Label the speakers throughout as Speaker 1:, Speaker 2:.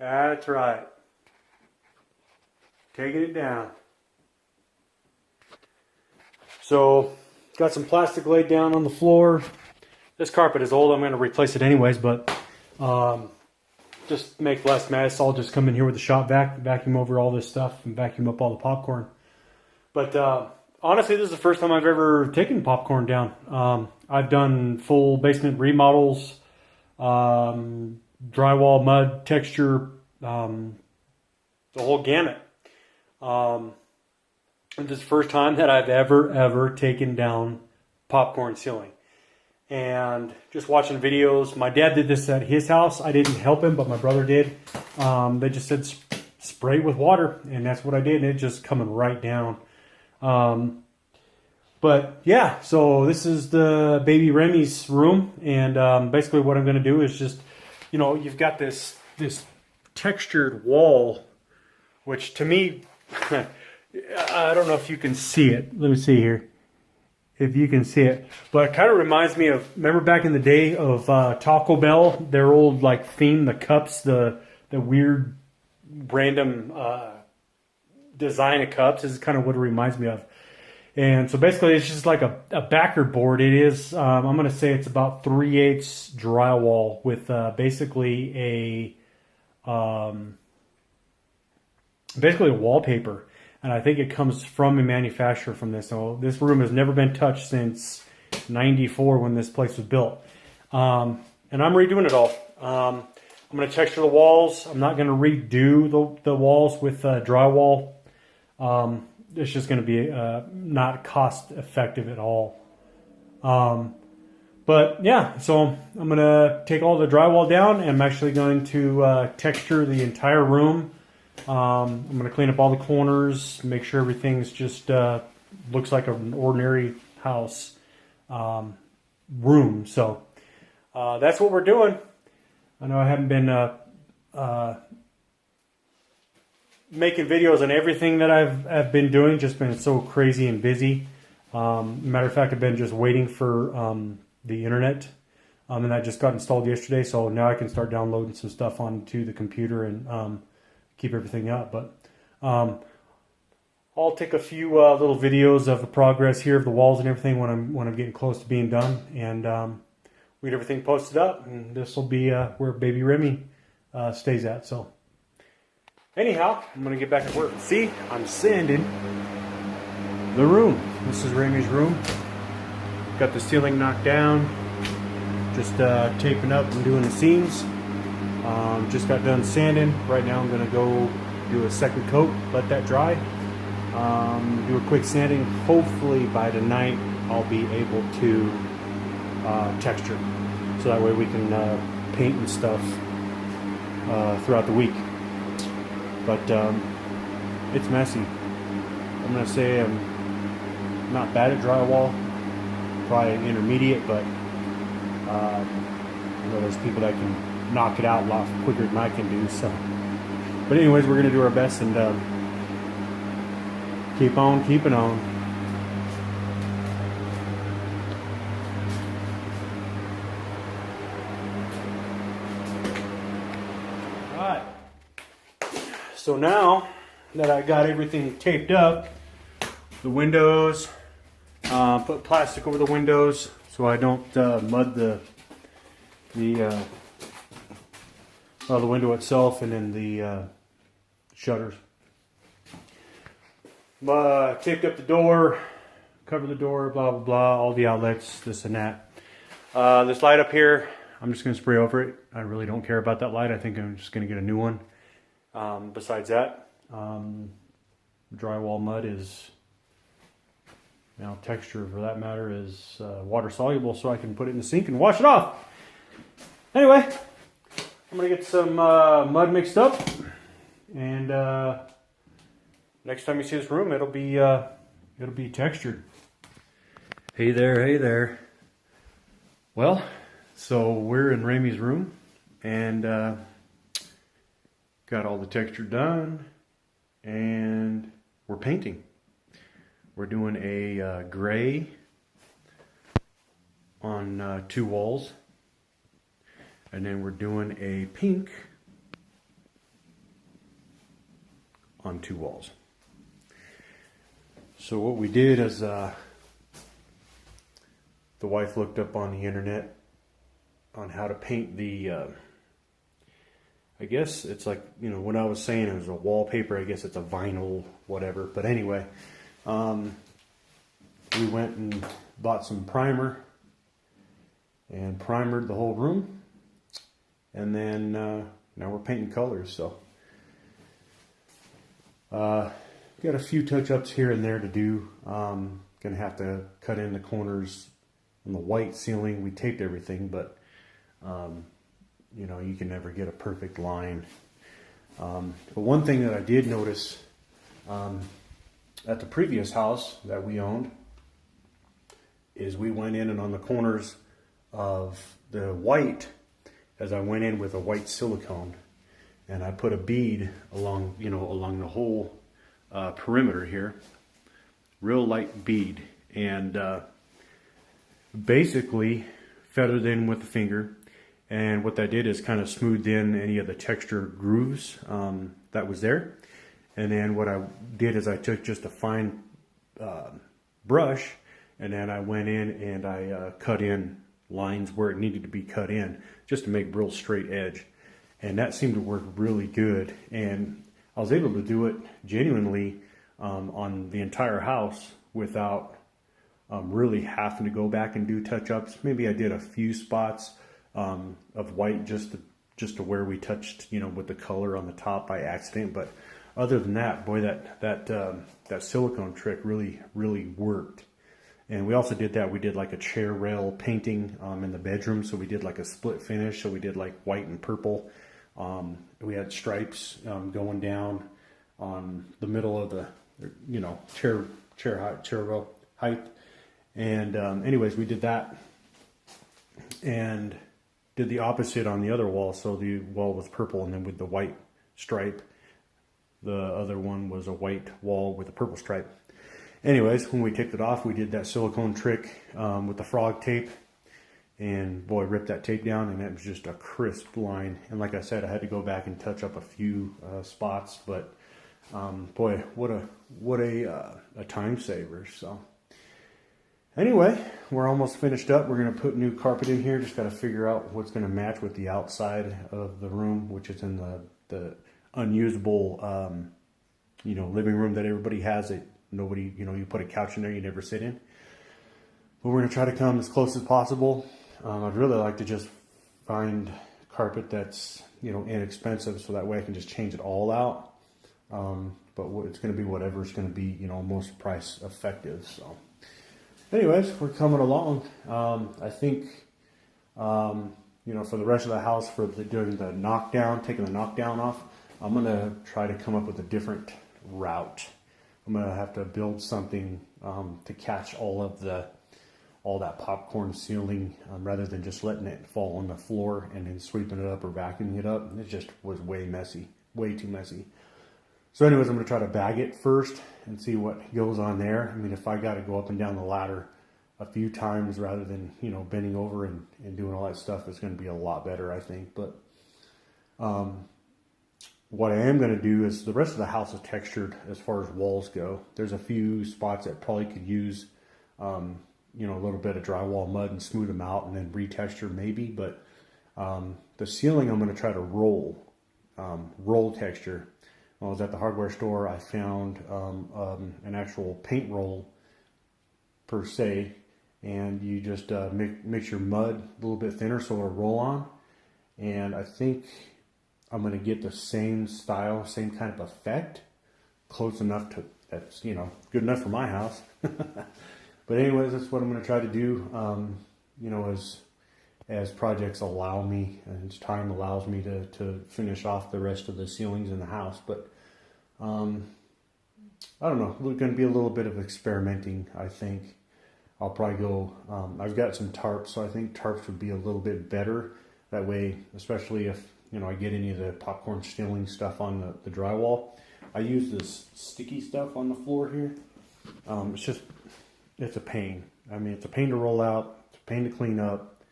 Speaker 1: That's right. Taking it down. So, got some plastic laid down on the floor. This carpet is old. I'm going to replace it anyways, but just make less mess. I'll just come in here with the shop vac, vacuum over all this stuff, and vacuum up all the popcorn. But honestly, this is the first time I've ever taken popcorn down. I've done full basement remodels, drywall, mud, texture, the whole gamut. This is the first time that I've ever taken down popcorn ceiling. And just watching videos, my dad did this at his house. I didn't help him, but my brother did. They just said spray it with water, and that's what I did, and it just coming right down. But yeah, so this is the baby Remi's room, and basically what I'm going to do is just, you know, you've got this textured wall, which to me, I don't know if you can see it. Let me see here. If you can see it. But it kind of reminds me of, remember back in the day of Taco Bell, their old like theme, the cups, the weird random design of cups. This is kind of what it reminds me of. And so basically it's just like a backer board. It is, I'm going to say it's about 3/8 drywall with basically a wallpaper. And I think it comes from a manufacturer from this. So this room has never been touched since '94 when this place was built. And I'm redoing it all. I'm going to texture the walls. I'm not going to redo the walls with drywall. It's just going to be not cost effective at all. But yeah, so I'm going to take all the drywall down, and I'm actually going to texture the entire room. I'm going to clean up all the corners, make sure everything's just looks like an ordinary house room. So that's what we're doing. I know I haven't been making videos on everything that I've been doing, just been so crazy and busy. Matter of fact, I've been just waiting for the internet, and that just got installed yesterday, so now I can start downloading some stuff onto the computer and keep everything up. But I'll take a few little videos of the progress here of the walls and everything when I'm getting close to being done, and we get everything posted up, and this will be where baby Remi stays at. So anyhow, I'm gonna get back to work. See, I'm sanding the room. This is Remi's room. Got the ceiling knocked down, just taping up and doing the seams. Just got done sanding. Right now I'm going to go do a second coat, let that dry. Do a quick sanding. Hopefully by tonight I'll be able to texture. So that way we can paint and stuff throughout the week. But it's messy. I'm going to say I'm not bad at drywall. Probably intermediate, but you know, there's people that can knock it out a lot quicker than I can do. So, but anyways, we're gonna do our best and keep on keeping on. All right. So now that I got everything taped up, the windows, put plastic over the windows so I don't mud the window itself, and then the shutters. Taped up the door, covered the door, blah blah blah, all the outlets, this and that. This light up here, I'm just going to spray over it. I really don't care about that light. I think I'm just going to get a new one. Besides that, drywall mud is, you know, texture for that matter is water soluble, so I can put it in the sink and wash it off. Anyway, I'm gonna get some mud mixed up, and next time you see this room, it'll be textured. Hey there, hey there. Well, so we're in Remi's room, and got all the texture done, and we're painting. We're doing a gray on 2 walls. And then we're doing a pink on 2 walls. So what we did is the wife looked up on the internet on how to paint the I guess it's like, you know, what I was saying, it was a wallpaper. I guess it's a vinyl, whatever. But anyway, we went and bought some primer and primered the whole room. And then now we're painting colors. So got a few touch-ups here and there to do. Gonna have to cut in the corners on the white ceiling. We taped everything, but you know, you can never get a perfect line. But one thing that I did notice at the previous house that we owned is we went in and on the corners of the white, as I went in with a white silicone, and I put a bead along, you know, along the whole perimeter here, real light bead, and basically feathered in with the finger. And what that did is kind of smoothed in any of the texture grooves that was there. And then what I did is I took just a fine brush, and then I went in and I cut in lines where it needed to be cut in, just to make real straight edge. And that seemed to work really good. And I was able to do it genuinely on the entire house without really having to go back and do touch-ups. Maybe I did a few spots of white just to where we touched, you know, with the color on the top by accident. But other than that, boy, that silicone trick really worked. And we also did that. We did like a chair rail painting in the bedroom. So we did like a split finish. So we did like white and purple. We had stripes going down on the middle of the, you know, chair rail height. And anyways, we did that. And did the opposite on the other wall. So the wall was purple, and then with the white stripe, the other one was a white wall with a purple stripe. Anyways, when we kicked it off, we did that silicone trick with the frog tape, and boy, ripped that tape down, and it was just a crisp line. And like I said, I had to go back and touch up a few spots, but boy, what a time saver. So anyway, we're almost finished up. We're going to put new carpet in here. Just got to figure out what's going to match with the outside of the room, which is in the unusable, you know, living room that everybody has. It nobody, you know, you put a couch in there, you never sit in. But we're going to try to come as close as possible. I'd really like to just find carpet that's, you know, inexpensive, so that way I can just change it all out. But it's going to be whatever it's going to be, you know, most price effective. So anyways, we're coming along. I think, you know, for the rest of the house, for doing the knockdown, taking the knockdown off, I'm going to try to come up with a different route. I'm going to have to build something to catch all that popcorn ceiling rather than just letting it fall on the floor and then sweeping it up or vacuuming it up. It just was way messy, way too messy. So anyways, I'm going to try to bag it first and see what goes on there. I mean, if I got to go up and down the ladder a few times rather than, you know, bending over and doing all that stuff, it's going to be a lot better, I think. But what I am going to do is the rest of the house is textured as far as walls go. There's a few spots that probably could use, you know, a little bit of drywall mud and smooth them out and then retexture maybe. But the ceiling I'm going to try to roll texture. When I was at the hardware store, I found an actual paint roll per se, and you just mix your mud a little bit thinner so it'll roll on. And I think I'm going to get the same style, same kind of effect, close enough to, that's, you know, good enough for my house. But anyways, that's what I'm going to try to do, you know, as projects allow me and as time allows me to finish off the rest of the ceilings in the house. But I don't know, it's going to be a little bit of experimenting, I think. I'll probably go, I've got some tarps, so I think tarps would be a little bit better. That way, especially if, you know, I get any of the popcorn ceiling stuff on the drywall. I use this sticky stuff on the floor here. It's a pain. I mean, it's a pain to roll out. It's a pain to clean up.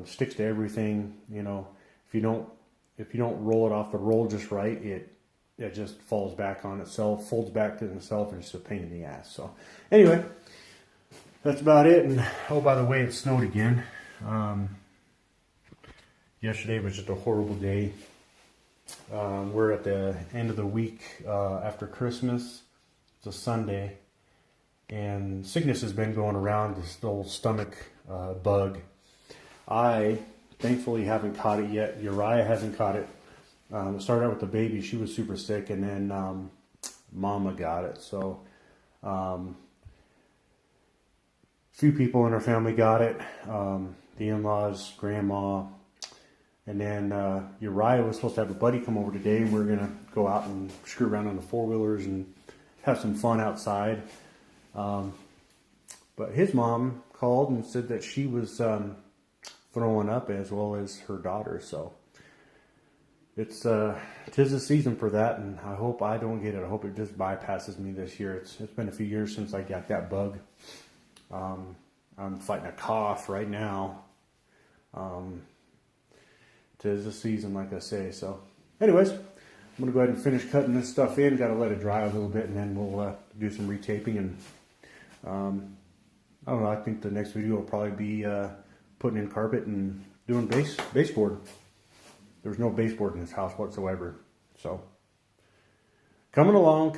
Speaker 1: Sticks to everything. You know, if you don't roll it off the roll just right, it just falls back on itself, folds back to itself, and it's just a pain in the ass. So anyway, that's about it. And oh, by the way, it snowed again. Yesterday was just a horrible day. We're at the end of the week after Christmas. It's a Sunday, and sickness has been going around, this little stomach bug. I thankfully haven't caught it yet. Uriah hasn't caught it. It started out with the baby. She was super sick, and then Mama got it. So few people in our family got it. The in-laws, grandma, and then Uriah was supposed to have a buddy come over today. We're going to go out and screw around on the four-wheelers and have some fun outside. But his mom called and said that she was throwing up as well as her daughter. So it's 'tis the season for that, and I hope I don't get it. I hope it just bypasses me this year. It's been a few years since I got that bug. I'm fighting a cough right now. 'Tis the season, like I say. So anyways, I'm going to go ahead and finish cutting this stuff in. Got to let it dry a little bit, and then we'll do some retaping. And I don't know, I think the next video will probably be putting in carpet and doing baseboard. There's no baseboard in this house whatsoever. So coming along.